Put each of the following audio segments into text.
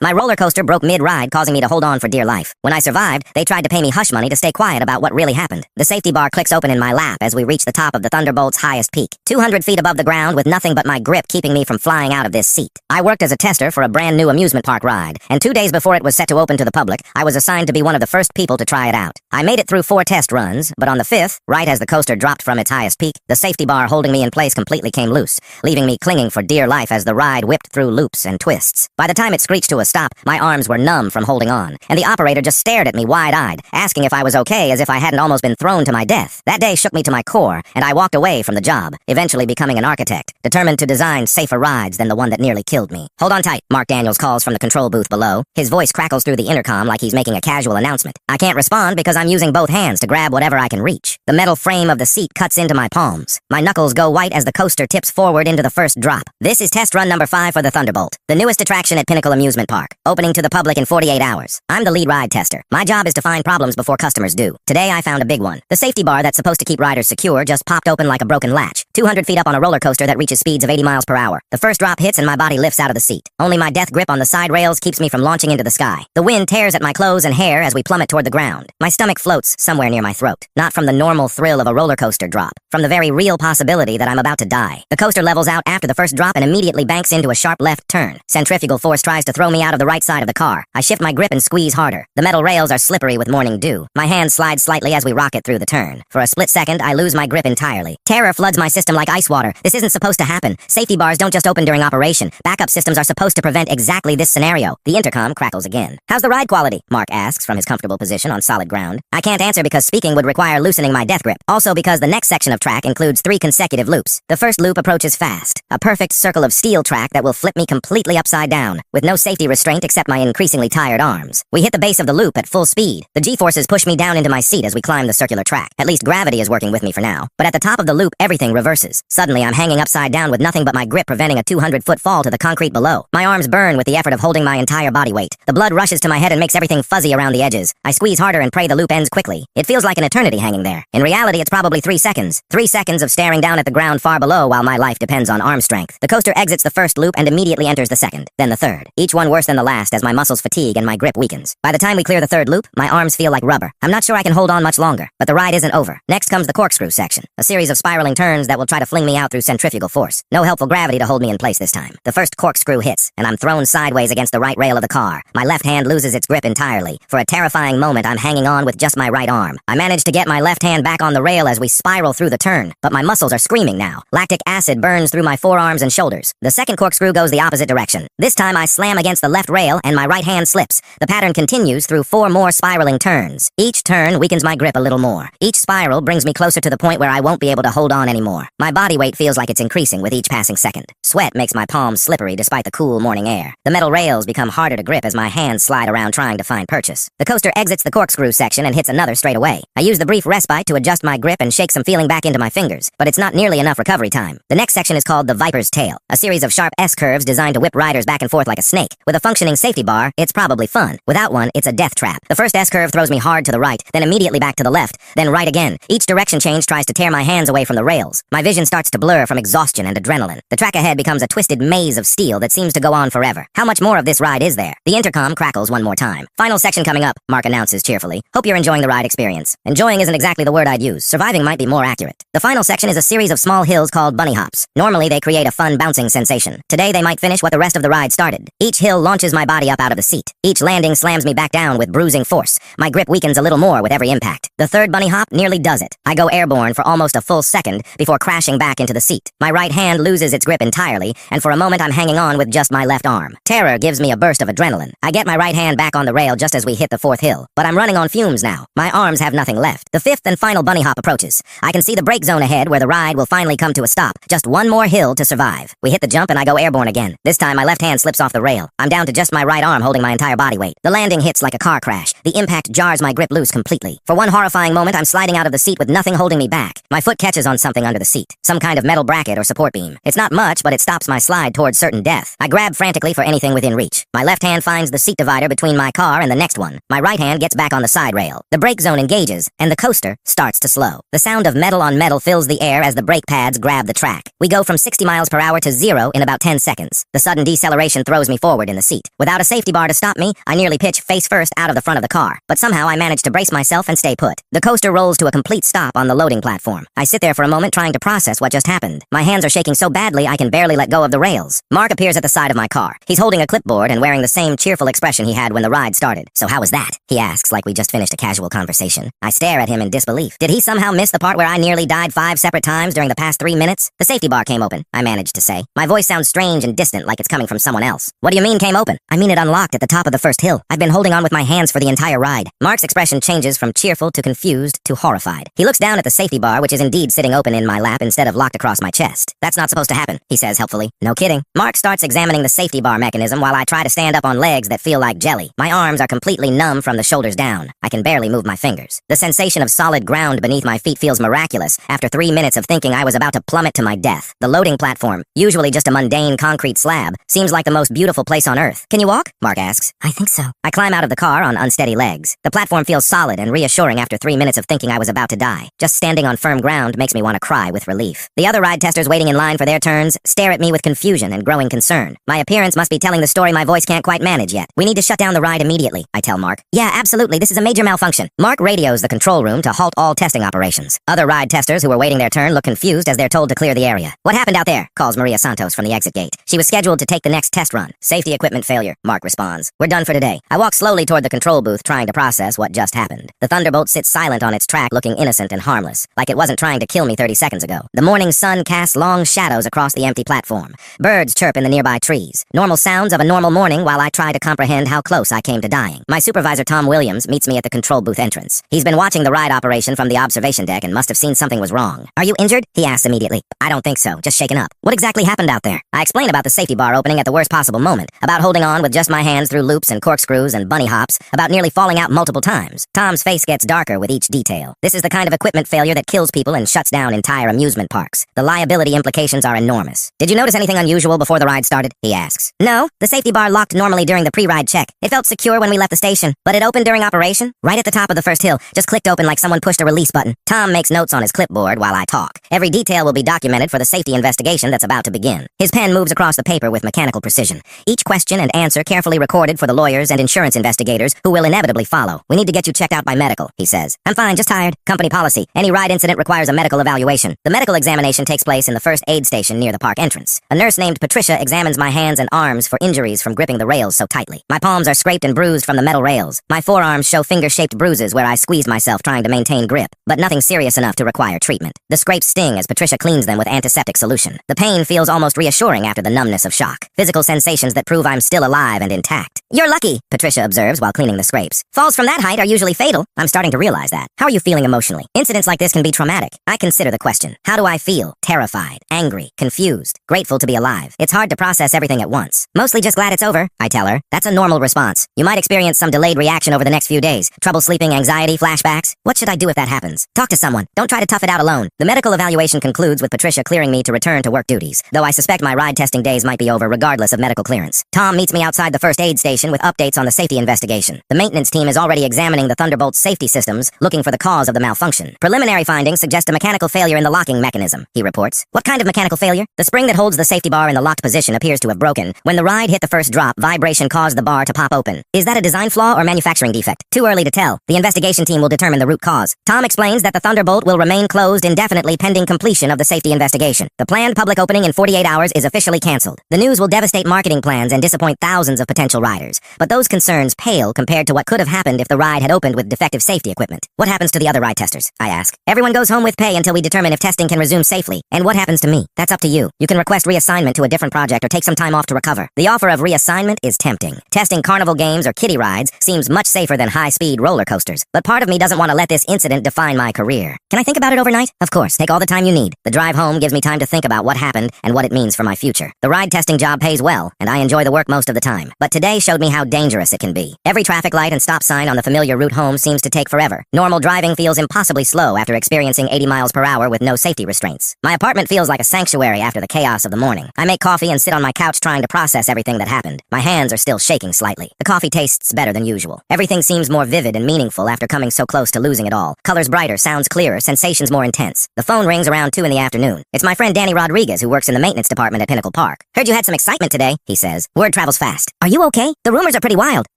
My roller coaster broke mid-ride, causing me to hold on for dear life. When I survived, they tried to pay me hush money to stay quiet about what really happened. The safety bar clicks open in my lap as we reach the top of the Thunderbolt's highest peak, 200 feet above the ground, with nothing but my grip keeping me from flying out of this seat. I worked as a tester for a brand new amusement park ride, and 2 days before it was set to open to the public, I was assigned to be one of the first people to try it out. I made it through 4 test runs, but on the 5th, right as the coaster dropped from its highest peak, the safety bar holding me in place completely came loose, leaving me clinging for dear life as the ride whipped through loops and twists. By the time it screeched to a stop, my arms were numb from holding on, and the operator just stared at me wide-eyed, asking if I was okay as if I hadn't almost been thrown to my death. That day shook me to my core, and I walked away from the job, eventually becoming an architect, determined to design safer rides than the one that nearly killed me. "Hold on tight," Mark Daniels calls from the control booth below. His voice crackles through the intercom like he's making a casual announcement. I can't respond because I'm using both hands to grab whatever I can reach. The metal frame of the seat cuts into my palms. My knuckles go white as the coaster tips forward into the first drop. This is test run number 5 for the Thunderbolt, the newest attraction at Pinnacle Amusement Park, opening to the public in 48 hours. I'm the lead ride tester. My job is to find problems before customers do. Today I found a big one. The safety bar that's supposed to keep riders secure just popped open like a broken latch, 200 feet up on a roller coaster that reaches speeds of 80 miles per hour. The first drop hits and my body lifts out of the seat. Only my death grip on the side rails keeps me from launching into the sky. The wind tears at my clothes and hair as we plummet toward the ground. My stomach floats somewhere near my throat, not from the normal thrill of a roller coaster drop, from the very real possibility that I'm about to die. The coaster levels out after the first drop and immediately banks into a sharp left turn. Centrifugal force tries to throw me out of the right side of the car. I shift my grip and squeeze harder. The metal rails are slippery with morning dew. My hand slides slightly as we rocket through the turn. For a split second, I lose my grip entirely. Terror floods my system like ice water. This isn't supposed to happen. Safety bars don't just open during operation. Backup systems are supposed to prevent exactly this scenario. The intercom crackles again. "How's the ride quality?" Mark asks from his comfortable position on solid ground. I can't answer because speaking would require loosening my death grip. Also because the next section of track includes 3 consecutive loops. The first loop approaches fast, a perfect circle of steel track that will flip me completely upside down, with no safety restraint except my increasingly tired arms. We hit the base of the loop at full speed. The G-forces push me down into my seat as we climb the circular track. At least gravity is working with me for now. But at the top of the loop, everything reverses. Suddenly, I'm hanging upside down with nothing but my grip preventing a 200-foot fall to the concrete below. My arms burn with the effort of holding my entire body weight. The blood rushes to my head and makes everything fuzzy around the edges. I squeeze harder and pray the loop ends quickly. It feels like an eternity hanging there. In reality, it's probably 3 seconds. 3 seconds of staring down at the ground far below while my life depends on arm strength. The coaster exits the first loop and immediately enters the second, then the third. Each one worse than the last as my muscles fatigue and my grip weakens. By the time we clear the third loop, my arms feel like rubber. I'm not sure I can hold on much longer, but the ride isn't over. Next comes the corkscrew section, a series of spiraling turns that will try to fling me out through centrifugal force. No helpful gravity to hold me in place this time. The first corkscrew hits, and I'm thrown sideways against the right rail of the car. My left hand loses its grip entirely. For a terrifying moment, I'm hanging on with just my right arm. I manage to get my left hand back on the rail as we spiral through the turn, but my muscles are screaming now. Lactic acid burns through my forearms and shoulders. The second corkscrew goes the opposite direction. This time I slam against the left rail and my right hand slips. The pattern continues through 4 more spiraling turns. Each turn weakens my grip a little more. Each spiral brings me closer to the point where I won't be able to hold on anymore. My body weight feels like it's increasing with each passing second. Sweat makes my palms slippery despite the cool morning air. The metal rails become harder to grip as my hands slide around trying to find purchase. The coaster exits the corkscrew section and hits another straight away. I use the brief respite to adjust my grip and shake some feeling back into my fingers, but it's not nearly enough recovery time. The next section is called the Viper's Tail, a series of sharp S-curves designed to whip riders back and forth like a snake. With a functioning safety bar, it's probably fun. Without one, it's a death trap. The first S-curve throws me hard to the right, then immediately back to the left, then right again. Each direction change tries to tear my hands away from the rails. My vision starts to blur from exhaustion and adrenaline. The track ahead becomes a twisted maze of steel that seems to go on forever. How much more of this ride is there? The intercom crackles one more time. "Final section coming up," Mark announces cheerfully. "Hope you're enjoying the ride experience." Enjoying isn't exactly the word I'd use. Surviving might be more accurate. The final section is a series of small hills called bunny hops. Normally, they create a fun bouncing sensation. Today, they might finish what the rest of the ride started. Each hill launches my body up out of the seat. Each landing slams me back down with bruising force. My grip weakens a little more with every impact. The third bunny hop nearly does it. I go airborne for almost a full second before crashing back into the seat. My right hand loses its grip entirely, and for a moment I'm hanging on with just my left arm. Terror gives me a burst of adrenaline. I get my right hand back on the rail just as we hit the 4th hill, but I'm running on fumes now. My arms have nothing left. The 5th and final bunny hop approaches. I can see the break zone ahead where the ride will finally come to a stop. Just one more hill to survive. We hit the jump and I go airborne again. This time my left hand slips off the rail. I'm down to just my right arm holding my entire body weight. The landing hits like a car crash. The impact jars my grip loose completely. For one horrifying moment, I'm sliding out of the seat with nothing holding me back. My foot catches on something under the seat. seat, some kind of metal bracket or support beam. It's not much, but it stops my slide towards certain death. I grab frantically for anything within reach. My left hand finds the seat divider between my car and the next one. My right hand gets back on the side rail. The brake zone engages, and the coaster starts to slow. The sound of metal on metal fills the air as the brake pads grab the track. We go from 60 miles per hour to 0 in about 10 seconds. The sudden deceleration throws me forward in the seat. Without a safety bar to stop me, I nearly pitch face first out of the front of the car, but somehow I manage to brace myself and stay put. The coaster rolls to a complete stop on the loading platform. I sit there for a moment trying to process what just happened. My hands are shaking so badly I can barely let go of the rails. Mark appears at the side of my car. He's holding a clipboard and wearing the same cheerful expression he had when the ride started. "So how was that?" he asks like we just finished a casual conversation. I stare at him in disbelief. Did he somehow miss the part where I nearly died 5 separate times during the past 3 minutes? "The safety bar came open," I managed to say. My voice sounds strange and distant like it's coming from someone else. "What do you mean came open?" "I mean it unlocked at the top of the first hill. I've been holding on with my hands for the entire ride." Mark's expression changes from cheerful to confused to horrified. He looks down at the safety bar, which is indeed sitting open in my lap instead of locked across my chest. "That's not supposed to happen," he says helpfully. "No kidding." Mark starts examining the safety bar mechanism while I try to stand up on legs that feel like jelly. My arms are completely numb from the shoulders down. I can barely move my fingers. The sensation of solid ground beneath my feet feels miraculous after 3 minutes of thinking I was about to plummet to my death. The loading platform, usually just a mundane concrete slab, seems like the most beautiful place on earth. "Can you walk?" Mark asks. "I think so." I climb out of the car on unsteady legs. The platform feels solid and reassuring after 3 minutes of thinking I was about to die. Just standing on firm ground makes me want to cry with relief. The other ride testers waiting in line for their turns stare at me with confusion and growing concern. My appearance must be telling the story my voice can't quite manage yet. "We need to shut down the ride immediately," I tell Mark. "Yeah, absolutely. This is a major malfunction." Mark radios the control room to halt all testing operations. Other ride testers who were waiting their turn look confused as they're told to clear the area. "What happened out there?" calls Maria Santos from the exit gate. "She was scheduled to take the next test run." "Safety equipment failure," Mark responds. "We're done for today." I walk slowly toward the control booth trying to process what just happened. The Thunderbolt sits silent on its track looking innocent and harmless, like it wasn't trying to kill me 30 seconds ago. The morning sun casts long shadows across the empty platform. Birds chirp in the nearby trees. Normal sounds of a normal morning while I try to comprehend how close I came to dying. My supervisor Tom Williams meets me at the control booth entrance. He's been watching the ride operation from the observation deck and must have seen something was wrong. "Are you injured?" he asks immediately. "I don't think so, just shaken up." "What exactly happened out there?" I explain about the safety bar opening at the worst possible moment, about holding on with just my hands through loops and corkscrews and bunny hops, about nearly falling out multiple times. Tom's face gets darker with each detail. This is the kind of equipment failure that kills people and shuts down entire amusement parks. The liability implications are enormous. "Did you notice anything unusual before the ride started?" he asks. "No, the safety bar locked normally during the pre-ride check. It felt secure when we left the station, but it opened during operation, right at the top of the first hill, just clicked open like someone pushed a release button." Tom makes notes on his clipboard while I talk. Every detail will be documented for the safety investigation that's about to begin. His pen moves across the paper with mechanical precision. Each question and answer carefully recorded for the lawyers and insurance investigators who will inevitably follow. "We need to get you checked out by medical," he says. "I'm fine, just tired. Company policy. Any ride incident requires a medical evaluation." The medical examination takes place in the first aid station near the park entrance. A nurse named Patricia examines my hands and arms for injuries from gripping the rails so tightly. My palms are scraped and bruised from the metal rails. My forearms show finger-shaped bruises where I squeezed myself trying to maintain grip, but nothing serious enough to require treatment. The scrapes sting as Patricia cleans them with antiseptic solution. The pain feels almost reassuring after the numbness of shock. Physical sensations that prove I'm still alive and intact. "You're lucky," Patricia observes while cleaning the scrapes. "Falls from that height are usually fatal." I'm starting to realize that. "How are you feeling emotionally?" "Incidents like this can be traumatic." I consider the question. How do I feel? Terrified, angry, confused, grateful to be alive. It's hard to process everything at once. "Mostly just glad it's over," I tell her. "That's a normal response. You might experience some delayed reaction over the next few days. Trouble sleeping, anxiety, flashbacks. What should I do if that happens?" "Talk to someone. Don't try to tough it out alone." The medical evaluation concludes with Patricia clearing me to return to work duties, though I suspect my ride testing days might be over regardless of medical clearance. Tom meets me outside the first aid station with updates on the safety investigation. The maintenance team is already examining the Thunderbolt's safety systems, looking for the cause of the malfunction. "Preliminary findings suggest a mechanical failure in the locking mechanism," he reports. "What kind of mechanical failure?" "The spring that holds the safety bar in the locked position appears to have broken. When the ride hit the first drop, vibration caused the bar to pop open." "Is that a design flaw or manufacturing defect?" "Too early to tell. The investigation team will determine the root cause." Tom explains that the Thunderbolt will remain closed indefinitely pending completion of the safety investigation. The planned public opening in 48 hours is officially canceled. The news will devastate marketing plans and disappoint thousands of potential riders. But those concerns pale compared to what could have happened if the ride had opened with defective safety equipment. "What happens to the other ride testers?" I ask. "Everyone goes home with pay until we determine if testing can resume safely. And what happens to me? That's up to you. You can request reassignment to a different project or take some time off to recover." The offer of reassignment is tempting. Testing carnival games or kiddie rides seems much safer than high-speed roller coasters. But part of me doesn't want to let this incident define my career. "Can I think about it overnight?" "Of course. Take all the time you need." The drive home gives me time to think about what happened and what it means for my future. The ride testing job pays well, and I enjoy the work most of the time. But today showed me how dangerous it can be. Every traffic light and stop sign on the familiar route home seems to take forever. Normal driving feels impossibly slow after experiencing 80 miles per hour with no safety safety restraints. My apartment feels like a sanctuary after the chaos of the morning. I make coffee and sit on my couch trying to process everything that happened. My hands are still shaking slightly. The coffee tastes better than usual. Everything seems more vivid and meaningful after coming so close to losing it all. Colors brighter, sounds clearer, sensations more intense. The phone rings around 2 in the afternoon. It's my friend Danny Rodriguez, who works in the maintenance department at Pinnacle Park. Heard you had some excitement today, he says. Word travels fast. Are you okay? The rumors are pretty wild.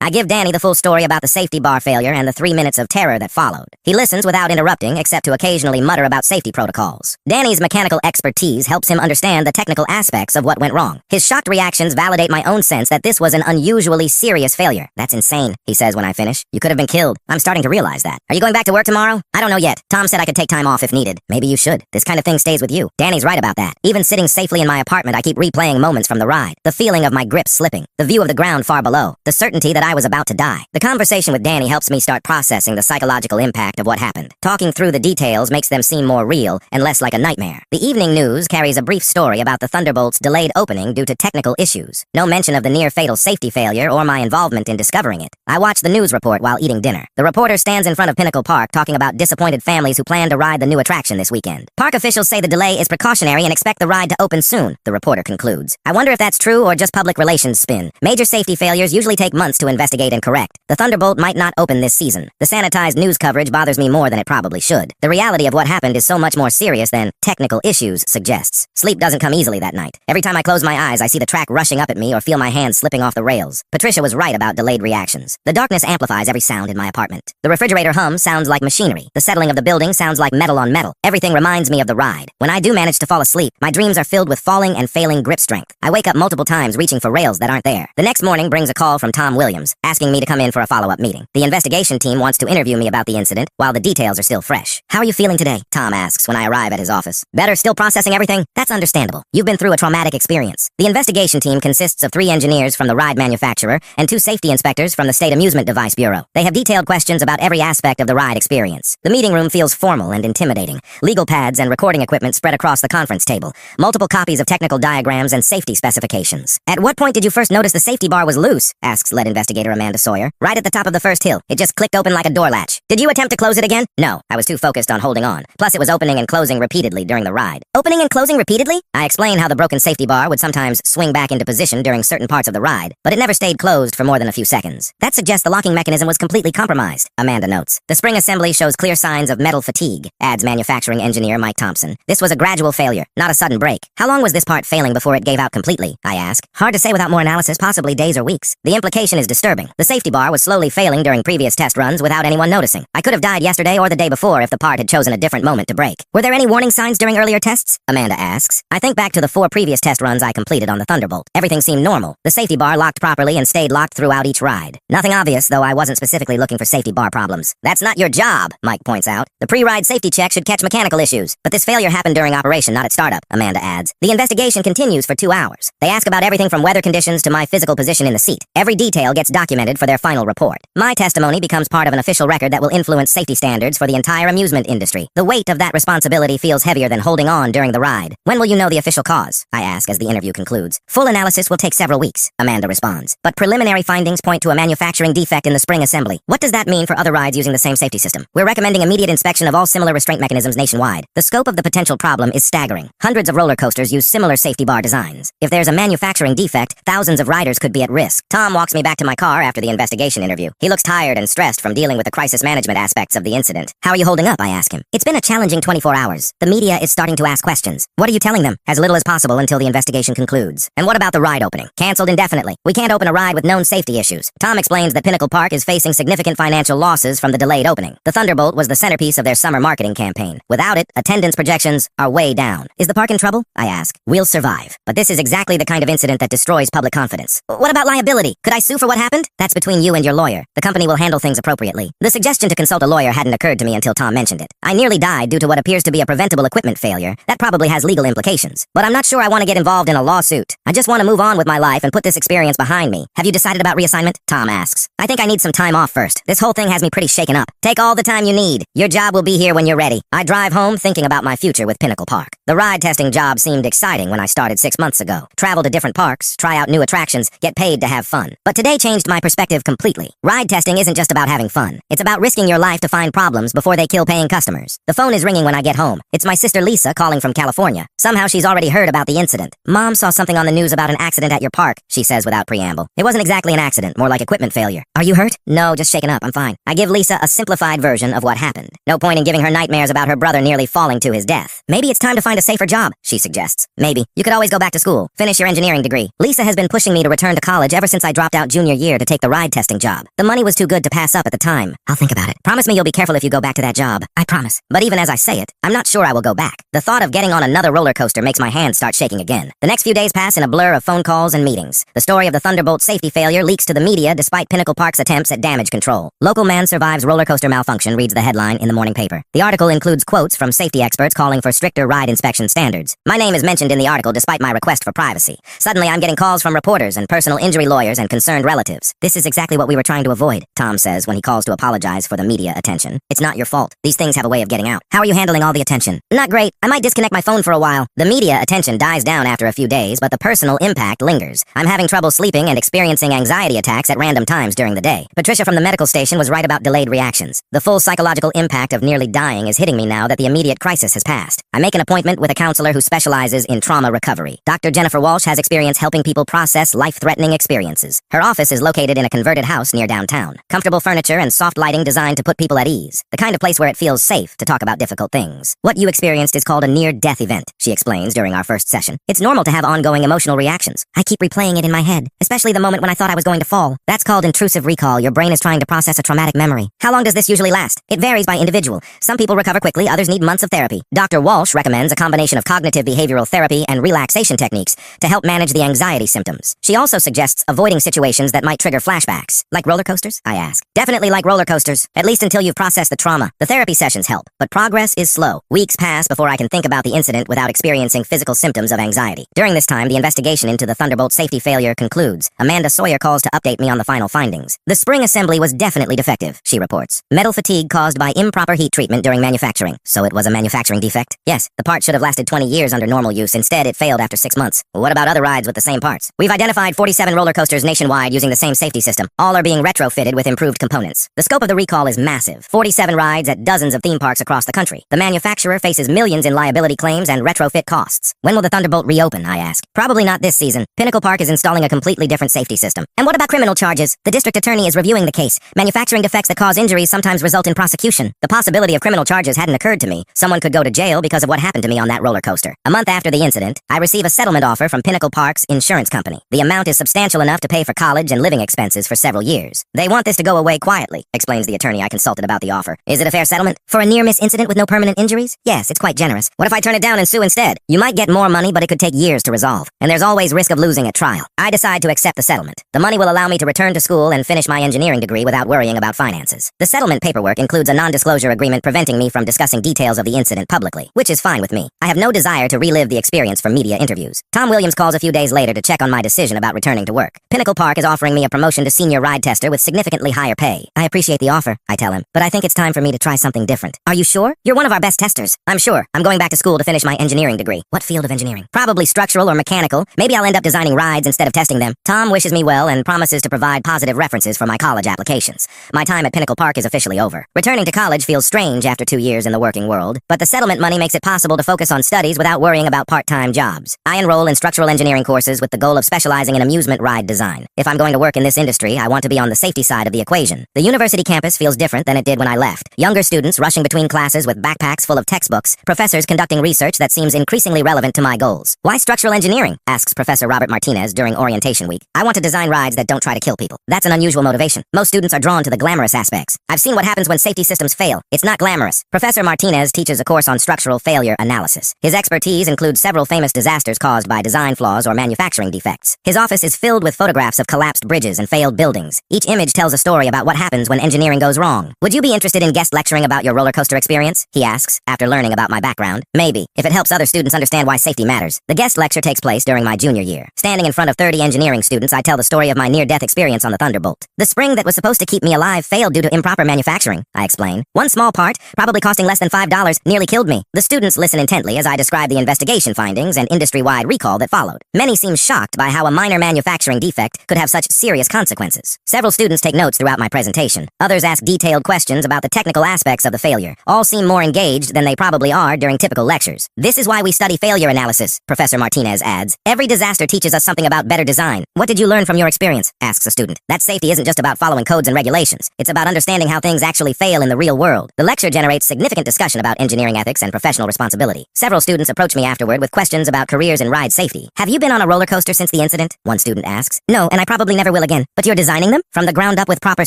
I give Danny the full story about the safety bar failure and the 3 minutes of terror that followed. He listens without interrupting, except to occasionally mutter about safety protocols. Danny's mechanical expertise helps him understand the technical aspects of what went wrong. His shocked reactions validate my own sense that this was an unusually serious failure. That's insane, he says when I finish. You could have been killed. I'm starting to realize that. Are you going back to work tomorrow? I don't know yet. Tom said I could take time off if needed. Maybe you should. This kind of thing stays with you. Danny's right about that. Even sitting safely in my apartment, I keep replaying moments from the ride. The feeling of my grip slipping. The view of the ground far below. The certainty that I was about to die. The conversation with Danny helps me start processing the psychological impact of what happened. Talking through the details makes them seem more real and less like a nightmare. The evening news carries a brief story about the Thunderbolt's delayed opening due to technical issues. No mention of the near-fatal safety failure or my involvement in discovering it. I watch the news report while eating dinner. The reporter stands in front of Pinnacle Park talking about disappointed families who plan to ride the new attraction this weekend. Park officials say the delay is precautionary and expect the ride to open soon, the reporter concludes. I wonder if that's true or just public relations spin. Major safety failures usually take months to investigate and correct. The Thunderbolt might not open this season. The sanitized news coverage bothers me more than it probably should. The reality of what happened is so much more serious than technical issues suggests. Sleep doesn't come easily that night. Every time I close my eyes, I see the track rushing up at me or feel my hands slipping off the rails. Patricia was right about delayed reactions. The darkness amplifies every sound in my apartment. The refrigerator hum sounds like machinery. The settling of the building sounds like metal on metal. Everything reminds me of the ride. When I do manage to fall asleep, my dreams are filled with falling and failing grip strength. I wake up multiple times reaching for rails that aren't there. The next morning brings a call from Tom Williams, asking me to come in for a follow-up meeting. The investigation team wants to interview me about the incident, while the details are still fresh. How are you feeling today? Tom asks when I arrive at his office. Better, still processing everything? That's understandable. You've been through a traumatic experience. The investigation team consists of 3 engineers from the ride manufacturer and 2 safety inspectors from the State Amusement Device Bureau. They have detailed questions about every aspect of the ride experience. The meeting room feels formal and intimidating. Legal pads and recording equipment spread across the conference table. Multiple copies of technical diagrams and safety specifications. At what point did you first notice the safety bar was loose? Asks lead investigator Amanda Sawyer. Right at the top of the first hill. It just clicked open like a door latch. Did you attempt to close it again? No, I was too focused on holding on. Plus it was opening and closing repeatedly during the ride. Opening and closing repeatedly? I explain how the broken safety bar would sometimes swing back into position during certain parts of the ride, but it never stayed closed for more than a few seconds. That suggests the locking mechanism was completely compromised, Amanda notes. The spring assembly shows clear signs of metal fatigue, adds manufacturing engineer Mike Thompson. This was a gradual failure, not a sudden break. How long was this part failing before it gave out completely? I ask. Hard to say without more analysis, possibly days or weeks. The implication is disturbing. The safety bar was slowly failing during previous test runs without anyone noticing. I could have died yesterday or the day before if the part had chosen a different moment to break. Were there any warning signs during earlier tests? Amanda asks. I think back to the 4 previous test runs I completed on the Thunderbolt. Everything seemed normal. The safety bar locked properly and stayed locked throughout each ride. Nothing obvious, though I wasn't specifically looking for safety bar problems. That's not your job, Mike points out. The pre-ride safety check should catch mechanical issues. But this failure happened during operation, not at startup, Amanda adds. The investigation continues for 2 hours. They ask about everything from weather conditions to my physical position in the seat. Every detail gets documented for their final report. My testimony becomes part of an official record that will influence safety standards for the entire amusement industry. The weight of that responsibility feels heavier than holding on during the ride. When will you know the official cause? I ask as the interview concludes. Full analysis will take several weeks, Amanda responds. But preliminary findings point to a manufacturing defect in the spring assembly. What does that mean for other rides using the same safety system? We're recommending immediate inspection of all similar restraint mechanisms nationwide. The scope of the potential problem is staggering. Hundreds of roller coasters use similar safety bar designs. If there's a manufacturing defect, thousands of riders could be at risk. Tom walks me back to my car after the investigation interview. He looks tired and stressed from dealing with the crisis management aspects of the incident. How are you holding up? I ask him. It's been a challenging 24 hours. The media is starting to ask questions. What are you telling them? As little as possible until the investigation concludes. And what about the ride opening? Canceled indefinitely. We can't open a ride with known safety issues. Tom explains that Pinnacle Park is facing significant financial losses from the delayed opening. The Thunderbolt was the centerpiece of their summer marketing campaign. Without it, attendance projections are way down. Is the park in trouble? I ask. We'll survive. But this is exactly the kind of incident that destroys public confidence. What about liability? Could I sue for what happened? That's between you and your lawyer. The company will handle things appropriately. The suggestion to consult a lawyer hadn't occurred to me until Tom mentioned it. I nearly died due to what appears to be a preventable equipment failure. That probably has legal implications. But I'm not sure I want to get involved in a lawsuit. I just want to move on with my life and put this experience behind me. Have you decided about reassignment? Tom asks. I think I need some time off first. This whole thing has me pretty shaken up. Take all the time you need. Your job will be here when you're ready. I drive home thinking about my future with Pinnacle Park. The ride testing job seemed exciting when I started 6 months ago. Travel to different parks, try out new attractions, get paid to have fun. But today changed my perspective completely. Ride testing isn't just about having fun. It's about risking your life to find problems before they kill paying customers. The phone is ringing when I get home. It's my sister Lisa calling from California. Somehow she's already heard about the incident. Mom saw something on the news about an accident at your park, she says without preamble. It wasn't exactly an accident, more like equipment failure. Are you hurt? No, just shaken up, I'm fine. I give Lisa a simplified version of what happened. No point in giving her nightmares about her brother nearly falling to his death. Maybe it's time to find a safer job, she suggests. Maybe. You could always go back to school, finish your engineering degree. Lisa has been pushing me to return to college ever since I dropped out junior year to take the ride testing job. The money was too good to pass up at the time. I'll think about it. Promise me you'll be careful if you go back to that job. I promise. But even as I say it, I'm not sure I will go back. The thought of getting on another roller coaster makes my hands start shaking again. The next few days pass in a blur of phone calls and meetings. The story of the Thunderbolt safety failure leaks to the media despite Pinnacle Park's attempts at damage control. Local man survives roller coaster malfunction, reads the headline in the morning paper. The article includes quotes from safety experts calling for stricter ride inspection standards. My name is mentioned in the article despite my request for privacy. Suddenly I'm getting calls from reporters and personal injury lawyers and concerned relatives. This is exactly what we were trying to avoid, Tom says when he calls to apologize for the media attention. It's not your fault. These things have a way of getting out. How are you handling all the attention? Not great. I might disconnect my phone for a while. The media attention dies down after a few days, but the personal impact lingers. I'm having trouble sleeping and experiencing anxiety attacks at random times during the day. Patricia from the medical station was right about delayed reactions. The full psychological impact of nearly dying is hitting me now that the immediate crisis has passed. I make an appointment with a counselor who specializes in trauma recovery. Dr. Jennifer Walsh has experience helping people process life-threatening experiences. Her office is located in a converted house near downtown. Comfortable furniture and soft lighting designed to put people at ease. The kind of place where it feels safe to talk about difficult things. What you experienced is called a near-death event, she explains during our first session. It's normal to have ongoing emotional reactions. I keep replaying it in my head, especially the moment when I thought I was going to fall. That's called intrusive recall. Your brain is trying to process a traumatic memory. How long does this usually last? It varies by individual. Some people recover quickly, others need months of therapy. Dr. Walsh recommends a combination of cognitive behavioral therapy and relaxation techniques to help manage the anxiety symptoms. She also suggests avoiding situations that might trigger flashbacks. Like roller coasters? I ask. Definitely like roller coasters, at least until you've processed the trauma. The therapy sessions help, but progress is slow. Weeks pass before I can think about the incident without experiencing physical symptoms of anxiety. During this time, the investigation into the Thunderbolt safety failure concludes. Amanda Sawyer calls to update me on the final findings. The spring assembly was definitely defective, she reports. Metal fatigue caused by improper heat treatment during manufacturing. So it was a manufacturing defect? Yes, the part should have lasted 20 years under normal use. Instead, it failed after 6 months. What about other rides with the same parts? We've identified 47 roller coasters nationwide using the same safety system. All are being retrofitted with improved components. The scope of the recall is massive. 47 rides at dozens of theme parks across the country. The manufacturer faces millions in liability claims and retrofit costs. When will the Thunderbolt reopen, I ask. Probably not this season. Pinnacle Park is installing a completely different safety system. And what about criminal charges? The district attorney is reviewing the case. Manufacturing defects that cause injuries sometimes result in prosecution. The possibility of criminal charges hadn't occurred to me. Someone could go to jail because of what happened to me on that roller coaster. A month after the incident, I receive a settlement offer from Pinnacle Park's insurance company. The amount is substantial enough to pay for college and living expenses for several years. They want this to go away quietly, explains the attorney I consulted about the offer. Is it a fair settlement? For a near-miss incident with no permanent injuries? Yes, it's quite generous. What if I turn it down and sue instead? You might get more money, but it could take years to resolve. And there's always risk of losing at trial. I decide to accept the settlement. The money will allow me to return to school and finish my engineering degree without worrying about finances. The settlement paperwork includes a non-disclosure agreement preventing me from discussing details of the incident publicly, which is fine with me. I have no desire to relive the experience for media interviews. Tom Williams calls a few days later to check on my decision about returning to work. Pinnacle Park is offering me a promotion to senior ride tester with significantly higher pay. I appreciate the offer, I tell him, but I think it's time for me to try something different. Are you sure? You're one of our best testers. I'm sure. I'm going back to school to finish my engineering degree. What field of engineering? Probably structural or mechanical. Maybe I'll end up designing rides instead of testing them. Tom wishes me well and promises to provide positive references for my college applications. My time at Pinnacle Park is officially over. Returning to college feels strange after 2 years in the working world, but the settlement money makes it possible to focus on studies without worrying about part-time jobs. I enroll in structural engineering courses with the goal of specializing in amusement ride design. If I'm going to work in this industry, I want to be on the safety side of the equation. The university campus feels different than it did when I left. Younger students rushing between classes with backpacks full of textbooks, professors conducting research that seems increasingly relevant to my goals. Why structural engineering? Asks Professor Robert Martinez during orientation week. I want to design rides that don't try to kill people. That's an unusual motivation. Most students are drawn to the glamorous aspects. I've seen what happens when safety systems fail. It's not glamorous. Professor Martinez teaches a course on structural failure analysis. His expertise includes several famous disasters caused by design flaws or manufacturing defects. His office is filled with photographs of collapsed bridges and failed buildings. Each image tells a story about what happens when engineering goes wrong. Would you be interested in guest lecturing about your roller coaster experience? He asks, after learning about my background. Maybe, if it helps other students understand why safety matters. The guest lecture takes place during my junior year. Standing in front of 30 engineering students, I tell the story of my near-death experience on the Thunderbolt. The spring that was supposed to keep me alive failed due to improper manufacturing, I explain. One small part, probably costing less than $5, nearly killed me. The students listen intently as I describe the investigation findings and industry-wide recall that followed. Many seem shocked by how a minor manufacturing defect could have such serious consequences. Several students take notes throughout my presentation. Others ask detailed questions about the technical aspects of the failure. All seem more engaged than they they probably are during typical lectures. This is why we study failure analysis, Professor Martinez adds. Every disaster teaches us something about better design. What did you learn from your experience? Asks a student. That safety isn't just about following codes and regulations. It's about understanding how things actually fail in the real world. The lecture generates significant discussion about engineering ethics and professional responsibility. Several students approach me afterward with questions about careers in ride safety. Have you been on a roller coaster since the incident? One student asks. No, and I probably never will again. But you're designing them? From the ground up with proper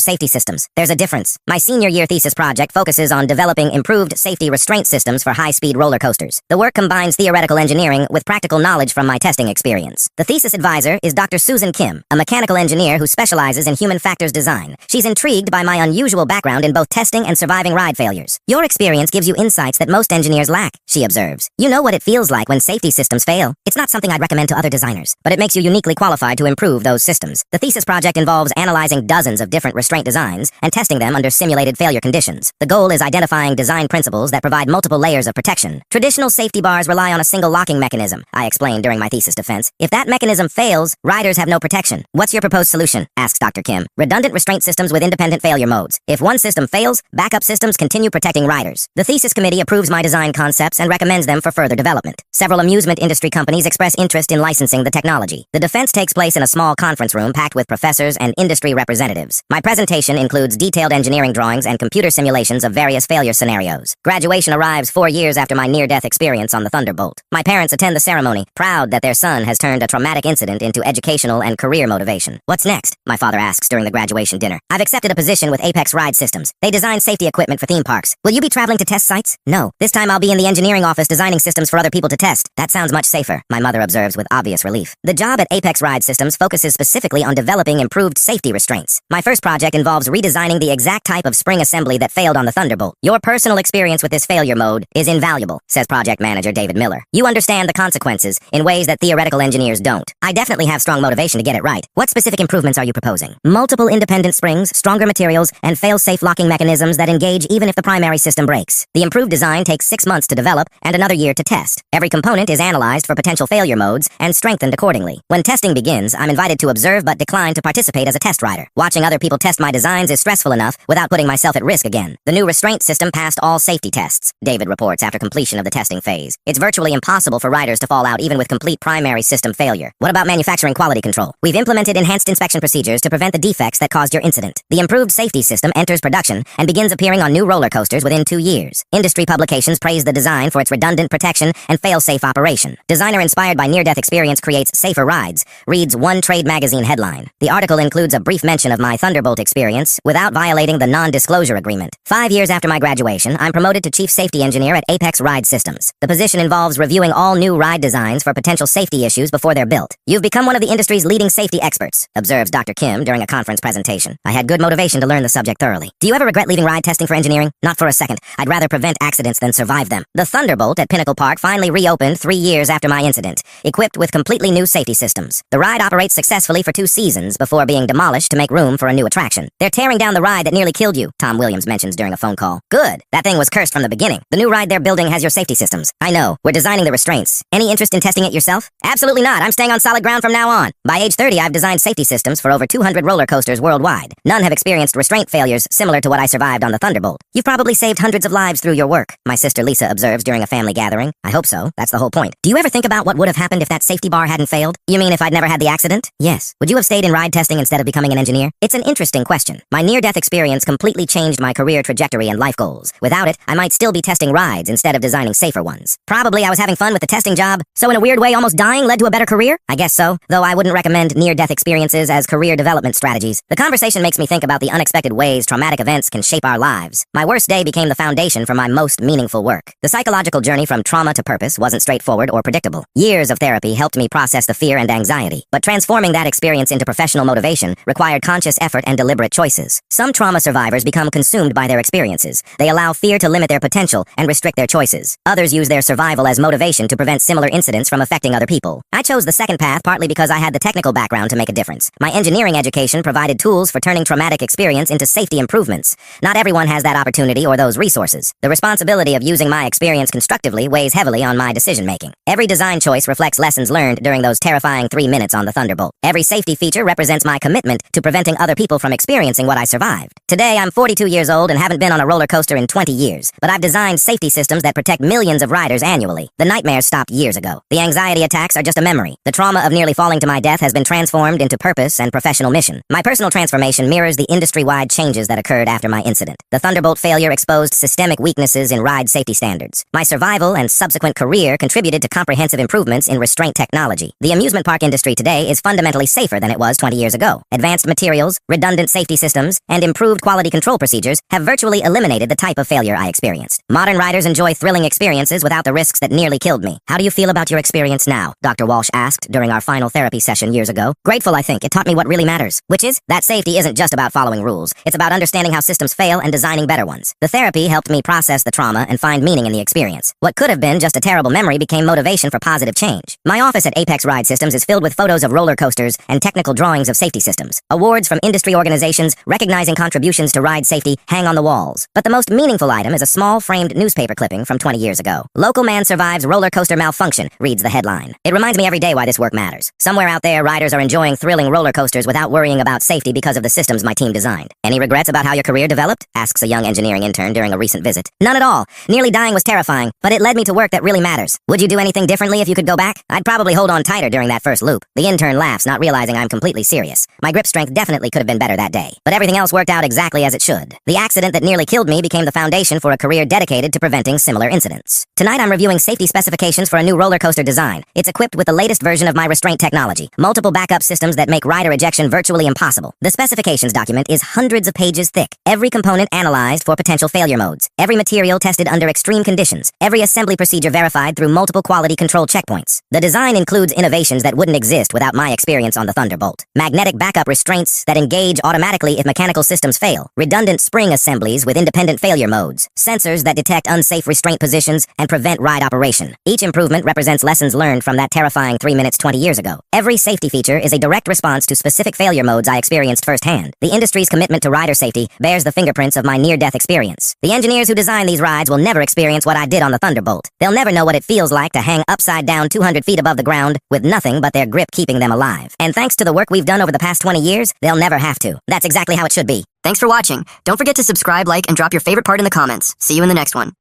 safety systems. There's a difference. My senior year thesis project focuses on developing improved safety restraint systems for high-speed roller coasters. The work combines theoretical engineering with practical knowledge from my testing experience. The thesis advisor is Dr. Susan Kim, a mechanical engineer who specializes in human factors design. She's intrigued by my unusual background in both testing and surviving ride failures. Your experience gives you insights that most engineers lack, she observes. You know what it feels like when safety systems fail. It's not something I'd recommend to other designers, but it makes you uniquely qualified to improve those systems. The thesis project involves analyzing dozens of different restraint designs and testing them under simulated failure conditions. The goal is identifying design principles that provide multiple layers of protection. Traditional safety bars rely on a single locking mechanism, I explained during my thesis defense. If that mechanism fails, riders have no protection. What's your proposed solution? Asks Dr. Kim. Redundant restraint systems with independent failure modes. If one system fails, backup systems continue protecting riders. The thesis committee approves my design concepts and recommends them for further development. Several amusement industry companies express interest in licensing the technology. The defense takes place in a small conference room packed with professors and industry representatives. My presentation includes detailed engineering drawings and computer simulations of various failure scenarios. Graduation arrives 4 years after my near-death experience on the Thunderbolt. My parents attend the ceremony, proud that their son has turned a traumatic incident into educational and career motivation. What's next? My father asks during the graduation dinner. I've accepted a position with Apex Ride Systems. They design safety equipment for theme parks. Will you be traveling to test sites? No. This time I'll be in the engineering office designing systems for other people to test. That sounds much safer, my mother observes with obvious relief. The job at Apex Ride Systems focuses specifically on developing improved safety restraints. My first project involves redesigning the exact type of spring assembly that failed on the Thunderbolt. Your personal experience with this failure mode is invaluable, says project manager David Miller. You understand the consequences in ways that theoretical engineers don't. I definitely have strong motivation to get it right. What specific improvements are you proposing? Multiple independent springs, stronger materials, and fail-safe locking mechanisms that engage even if the primary system breaks. The improved design takes 6 months to develop and another year to test. Every component is analyzed for potential failure modes and strengthened accordingly. When testing begins, I'm invited to observe but decline to participate as a test rider. Watching other people test my designs is stressful enough without putting myself at risk again. The new restraint system passed all safety tests, David reports after completion of the testing phase. It's virtually impossible for riders to fall out even with complete primary system failure. What about manufacturing quality control? We've implemented enhanced inspection procedures to prevent the defects that caused your incident. The improved safety system enters production and begins appearing on new roller coasters within 2 years. Industry publications praise the design for its redundant protection and fail-safe operation. Designer inspired by near-death experience creates safer rides, reads one trade magazine headline. The article includes a brief mention of my Thunderbolt experience without violating the non-disclosure agreement. 5 years after my graduation, I'm promoted to Chief Safety Engineer at Apex Ride Systems. The position involves reviewing all new ride designs for potential safety issues before they're built. You've become one of the industry's leading safety experts, observes Dr. Kim during a conference presentation. I had good motivation to learn the subject thoroughly. Do you ever regret leaving ride testing for engineering? Not for a second. I'd rather prevent accidents than survive them. The Thunderbolt at Pinnacle Park finally reopened 3 years after my incident, equipped with completely new safety systems. The ride operates successfully for 2 seasons before being demolished to make room for a new attraction. They're tearing down the ride that nearly killed you, Tom Williams mentions during a phone call. Good. That thing was cursed from the beginning. The new ride they're building has your safety systems. I know. We're designing the restraints. Any interest in testing it yourself? Absolutely not. I'm staying on solid ground from now on. By age 30, I've designed safety systems for over 200 roller coasters worldwide. None have experienced restraint failures similar to what I survived on the Thunderbolt. You've probably saved hundreds of lives through your work, my sister Lisa observes during a family gathering. I hope so. That's the whole point. Do you ever think about what would have happened if that safety bar hadn't failed? You mean if I'd never had the accident? Yes. Would you have stayed in ride testing instead of becoming an engineer? It's an interesting question. My near-death experience completely changed my career trajectory and life goals. Without it, I might still be testing rides instead of designing safer ones. Probably I was having fun with the testing job, so in a weird way almost dying led to a better career? I guess so, though I wouldn't recommend near-death experiences as career development strategies. The conversation makes me think about the unexpected ways traumatic events can shape our lives. My worst day became the foundation for my most meaningful work. The psychological journey from trauma to purpose wasn't straightforward or predictable. Years of therapy helped me process the fear and anxiety, but transforming that experience into professional motivation required conscious effort and deliberate choices. Some trauma survivors become consumed by their experiences. They allow fear to limit their potential and restrict their choices. Others use their survival as motivation to prevent similar incidents from affecting other people. I chose the second path partly because I had the technical background to make a difference. My engineering education provided tools for turning traumatic experience into safety improvements. Not everyone has that opportunity or those resources. The responsibility of using my experience constructively weighs heavily on my decision-making. Every design choice reflects lessons learned during those terrifying 3 minutes on the Thunderbolt. Every safety feature represents my commitment to preventing other people from experiencing what I survived. Today, I'm 42 years old and haven't been on a roller coaster in 20 years, but I've designed designed safety systems that protect millions of riders annually. The nightmares stopped years ago. The anxiety attacks are just a memory. The trauma of nearly falling to my death has been transformed into purpose and professional mission. My personal transformation mirrors the industry-wide changes that occurred after my incident. The Thunderbolt failure exposed systemic weaknesses in ride safety standards. My survival and subsequent career contributed to comprehensive improvements in restraint technology. The amusement park industry today is fundamentally safer than it was 20 years ago. Advanced materials, redundant safety systems, and improved quality control procedures have virtually eliminated the type of failure I experienced. Modern riders enjoy thrilling experiences without the risks that nearly killed me. How do you feel about your experience now? Dr. Walsh asked during our final therapy session years ago. Grateful, I think. It taught me what really matters, which is that safety isn't just about following rules. It's about understanding how systems fail and designing better ones. The therapy helped me process the trauma and find meaning in the experience. What could have been just a terrible memory became motivation for positive change. My office at Apex Ride Systems is filled with photos of roller coasters and technical drawings of safety systems. Awards from industry organizations recognizing contributions to ride safety hang on the walls. But the most meaningful item is a small framed newspaper clipping from 20 years ago. Local man survives roller coaster malfunction, reads the headline. It reminds me every day why this work matters. Somewhere out there, riders are enjoying thrilling roller coasters without worrying about safety because of the systems my team designed. Any regrets about how your career developed? Asks a young engineering intern during a recent visit. None at all. Nearly dying was terrifying, but it led me to work that really matters. Would you do anything differently if you could go back? I'd probably hold on tighter during that first loop. The intern laughs, not realizing I'm completely serious. My grip strength definitely could have been better that day, but everything else worked out exactly as it should. The accident that nearly killed me became the foundation for a career dedicated to preventing similar incidents. Tonight I'm reviewing safety specifications for a new roller coaster design. It's equipped with the latest version of my restraint technology, multiple backup systems that make rider ejection virtually impossible. The specifications document is hundreds of pages thick, every component analyzed for potential failure modes, every material tested under extreme conditions, every assembly procedure verified through multiple quality control checkpoints. The design includes innovations that wouldn't exist without my experience on the Thunderbolt. Magnetic backup restraints that engage automatically if mechanical systems fail, redundant spring assemblies with independent failure modes, sensors that detect unsafe restraint positions and prevent ride operation. Each improvement represents lessons learned from that terrifying 3 minutes 20 years ago. Every safety feature is a direct response to specific failure modes I experienced firsthand. The industry's commitment to rider safety bears the fingerprints of my near-death experience. The engineers who design these rides will never experience what I did on the Thunderbolt. They'll never know what it feels like to hang upside down 200 feet above the ground with nothing but their grip keeping them alive. And thanks to the work we've done over the past 20 years, they'll never have to. That's exactly how it should be. Thanks for watching. Don't forget to subscribe, like, and drop your favorite part in the comments. See you in the next one.